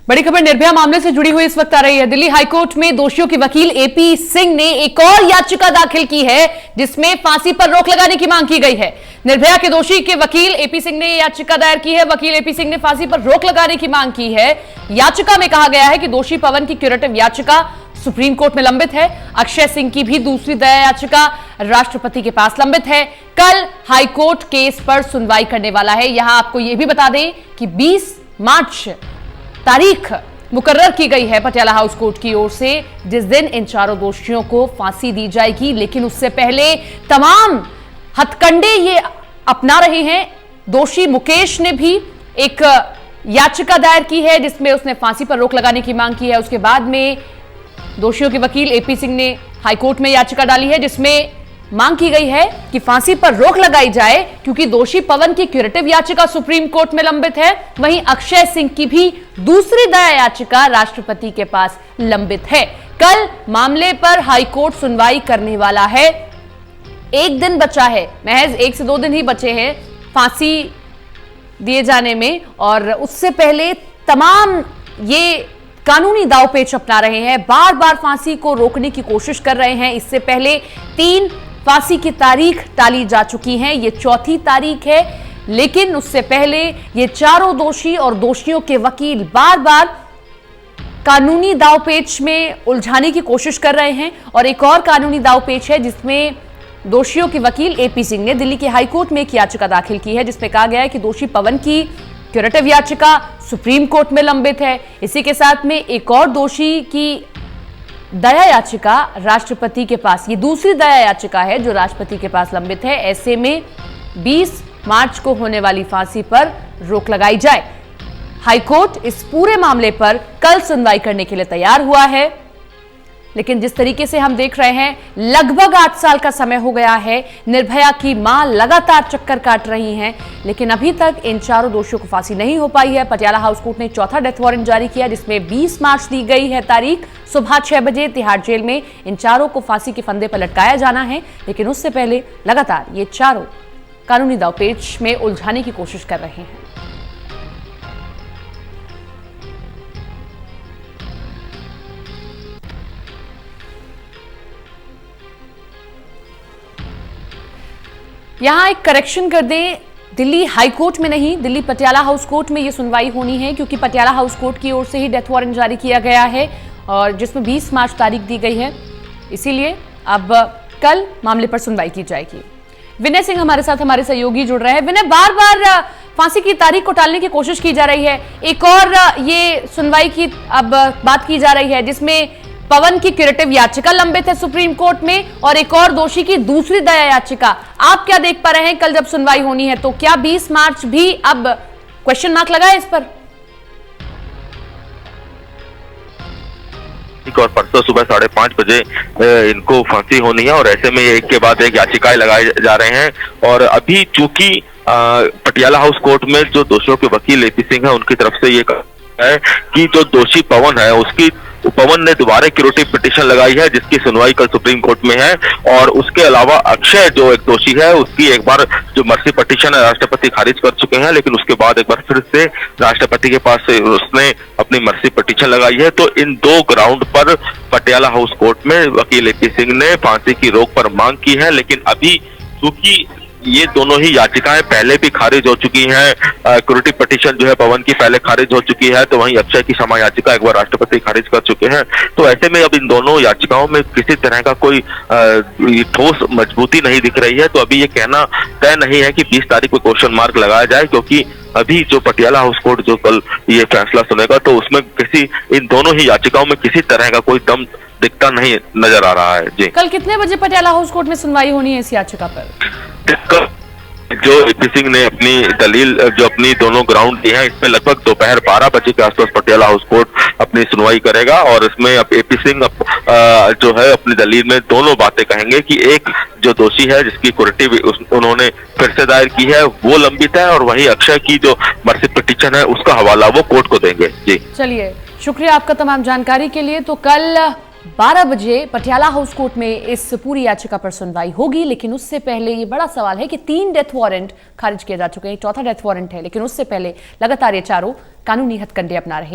बड़ी खबर निर्भया मामले से जुड़ी हुई इस वक्त आ रही है। दिल्ली हाईकोर्ट में दोषियों के वकील एपी सिंह ने एक और याचिका दाखिल की है जिसमें फांसी पर रोक लगाने की मांग की गई है। निर्भया के दोषी के वकील एपी सिंह ने याचिका दायर की है। वकील एपी सिंह ने फांसी पर रोक लगाने की मांग की है। याचिका में कहा गया है कि दोषी पवन की क्यूरेटिव याचिका सुप्रीम कोर्ट में लंबित है। अक्षय सिंह की भी दूसरी दया याचिका राष्ट्रपति के पास लंबित है। कल हाईकोर्ट केस पर सुनवाई करने वाला है। यहां आपको यह भी बता दें कि 20 मार्च तारीख मुकर्रर की गई है पटियाला हाउस कोर्ट की ओर से, जिस दिन इन चारों दोषियों को फांसी दी जाएगी। लेकिन उससे पहले तमाम हथकंडे ये अपना रहे हैं। दोषी मुकेश ने भी एक याचिका दायर की है जिसमें उसने फांसी पर रोक लगाने की मांग की है। उसके बाद में दोषियों के वकील एपी सिंह ने हाईकोर्ट में याचिका डाली है जिसमें मांग की गई है कि फांसी पर रोक लगाई जाए, क्योंकि दोषी पवन की क्यूरेटिव याचिका सुप्रीम कोर्ट में लंबित है। वहीं अक्षय सिंह की भी दूसरी दया याचिका राष्ट्रपति के पास लंबित है। कल मामले पर हाईकोर्ट सुनवाई करने वाला है। एक दिन बचा है, महज 1 से 2 दिन ही बचे हैं फांसी दिए जाने में, और उससे पहले तमाम ये कानूनी दांवपेच अपना रहे हैं। बार बार फांसी को रोकने की कोशिश कर रहे हैं। इससे पहले 3 फांसी की तारीख टाली जा चुकी है। ये 4थी तारीख है। लेकिन उससे पहले ये चारों दोषी और दोषियों के वकील बार बार कानूनी दांवपेच में उलझाने की कोशिश कर रहे हैं। और एक और कानूनी दांवपेच है जिसमें दोषियों के वकील एपी सिंह ने दिल्ली के हाईकोर्ट में एक याचिका दाखिल की है जिसमें कहा गया है कि दोषी पवन की क्यूरेटिव याचिका सुप्रीम कोर्ट में लंबित है। इसी के साथ में एक और दोषी की दया याचिका राष्ट्रपति के पास, ये दूसरी दया याचिका है जो राष्ट्रपति के पास लंबित है। ऐसे में 20 मार्च को होने वाली फांसी पर रोक लगाई जाए। हाईकोर्ट इस पूरे मामले पर कल सुनवाई करने के लिए तैयार हुआ है। लेकिन जिस तरीके से हम देख रहे हैं, लगभग 8 साल का समय हो गया है। निर्भया की मां लगातार चक्कर काट रही हैं, लेकिन अभी तक इन चारों दोषियों को फांसी नहीं हो पाई है। पटियाला हाउस कोर्ट ने चौथा डेथ वारंट जारी किया जिसमें 20 मार्च दी गई है तारीख। सुबह 6 बजे तिहाड़ जेल में इन चारों को फांसी के फंदे पर लटकाया जाना है। लेकिन उससे पहले लगातार ये चारों कानूनी दांवपेच में उलझाने की कोशिश कर रहे हैं। यहां एक करेक्शन कर दें, दिल्ली हाई कोर्ट में नहीं, दिल्ली पटियाला हाउस कोर्ट में यह सुनवाई होनी है, क्योंकि पटियाला हाउस कोर्ट की ओर से ही डेथ वारंट जारी किया गया है और जिसमें 20 मार्च तारीख दी गई है। इसीलिए अब कल मामले पर सुनवाई की जाएगी। विनय सिंह हमारे साथ, हमारे सहयोगी जुड़ रहे हैं। विनय, बार बार फांसी की तारीख को टालने की कोशिश की जा रही है। एक और ये सुनवाई की अब बात की जा रही है जिसमें पवन की क्यूरेटिव याचिका लंबित है सुप्रीम कोर्ट में और एक और दोषी की दूसरी दया याचिका। आप क्या देख पा रहे हैं कल जब सुनवाई होनी है, तो क्या 20 मार्च भी अब क्वेश्चन मार्क लगा है इस पर? और परसों सुबह 5:30 बजे इनको फांसी होनी है और ऐसे में एक के बाद एक याचिकाएं लगाए जा रहे हैं। और अभी चूंकि पटियाला हाउस कोर्ट में जो दोषियों के वकील एपी सिंह है उनकी तरफ से ये कहा है कि जो दोषी पवन है पवन ने दोबारा क्यूरेटिव पिटीशन लगाई है जिसकी सुनवाई कल सुप्रीम कोर्ट में है। और उसके अलावा अक्षय जो एक दोषी है उसकी एक बार जो मर्सी पिटीशन है राष्ट्रपति खारिज कर चुके हैं, लेकिन उसके बाद एक बार फिर से राष्ट्रपति के पास से उसने अपनी मर्सी पिटीशन लगाई है। तो इन 2 ग्राउंड पर पटियाला हाउस कोर्ट में वकील एपी सिंह ने फांसी की रोक पर मांग की है। लेकिन अभी चूंकि ये दोनों ही याचिकाएं पहले भी खारिज हो चुकी हैं, क्यूरेटिव पिटीशन जो है पवन की पहले खारिज हो चुकी है, तो वहीं अक्षय की क्षमा याचिका एक बार राष्ट्रपति खारिज कर चुके हैं। तो ऐसे में अब इन दोनों याचिकाओं में किसी तरह का कोई ठोस मजबूती नहीं दिख रही है। तो अभी ये कहना तय नहीं है कि 20 तारीख को क्वेश्चन मार्क लगाया जाए, क्योंकि अभी जो पटियाला हाउस कोर्ट जो कल ये फैसला सुनेगा तो उसमें इन दोनों ही याचिकाओं में किसी तरह का कोई दम दिखता नहीं नजर आ रहा है। जी, कल कितने बजे पटियाला हाउस कोर्ट में सुनवाई होनी है इस याचिका पर? जो एपी सिंह ने अपनी दलील जो अपनी दोनों ग्राउंड दी है इसमें लगभग दोपहर 12 बजे के आसपास पटियाला हाउस कोर्ट अपनी सुनवाई करेगा। और इसमें अब एपी सिंह जो है अपनी दलील में दोनों बातें कहेंगे कि एक जो दोषी है जिसकी क्यूरेटिव उन्होंने फिर से दायर की है वो लंबित है, और वहीं अक्षय की जो मर्सी पिटीशन है उसका हवाला वो कोर्ट को देंगे। जी, चलिए, शुक्रिया आपका तमाम जानकारी के लिए। तो कल 12 बजे पटियाला हाउस कोर्ट में इस पूरी याचिका पर सुनवाई होगी। लेकिन उससे पहले ये बड़ा सवाल है कि 3 डेथ वारंट खारिज किए जा चुके हैं, 4था डेथ वारंट है, लेकिन उससे पहले लगातार ये चारों कानूनी हथकंडे अपना रहे।